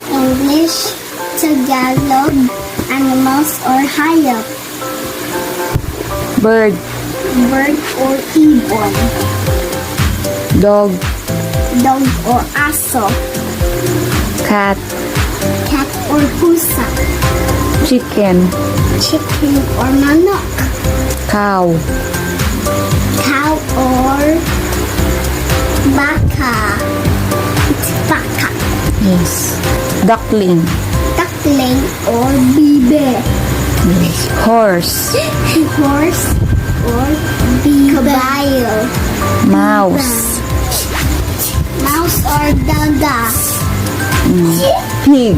English, Tagalog, animals or hayop. Bird, Bird or ibon. dog, Dog or aso. cat, Cat or pusa. chicken, Chicken or manok. cow, Cow or baka. It's baka. yes, duckling, Duckling or bibe. yes, horse, Horse or bibe. Kabayo. mouse, Mouse or daga. pig.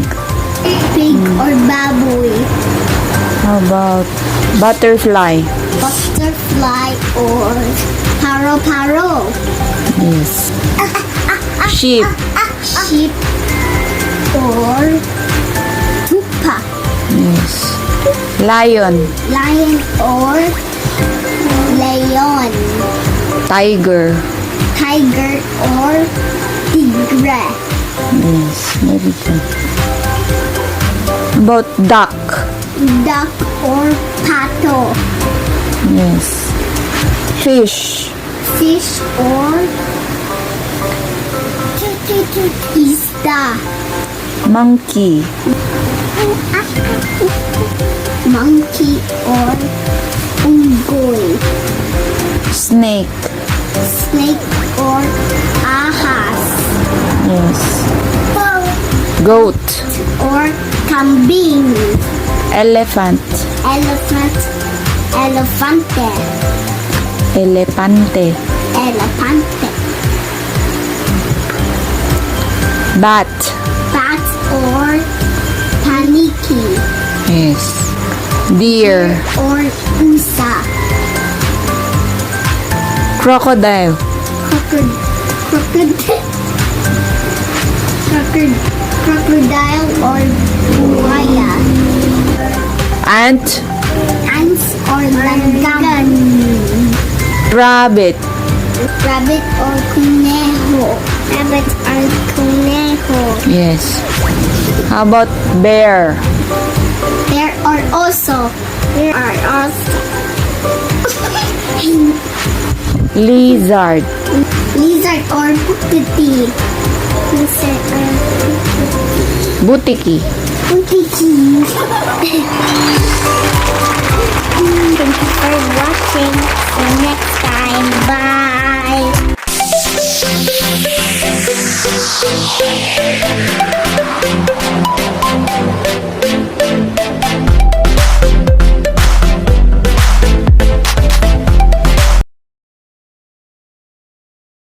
Pig or baboy. How about butterfly? Butterfly or paro-paro. Yes. Sheep, Sheep or tupa. yes. Lion, Lion or leon. tiger, Tiger or tigre. yes, maybe two. About duck, Duck or pato. yes. Fish, Fish or isda. monkey, Monkey or unggoy. snake, Snake or ahas. yes. Goat, Or kambing. elephant, Elephant. Elefante. elepante, Elefante. bat, Bat or paniki. yes. Deer, Or usa. crocodile, Crocodile or buaya. ant, Ants or langgam. rabbit, Rabbit or kuneho. Rabbit or kuneho. yes. How about bear, Bear or oso. Bear or oso. lizard, Lizard or putiti. Lizard or butiki. putiti. Thank you for watching. See you next time. Bye.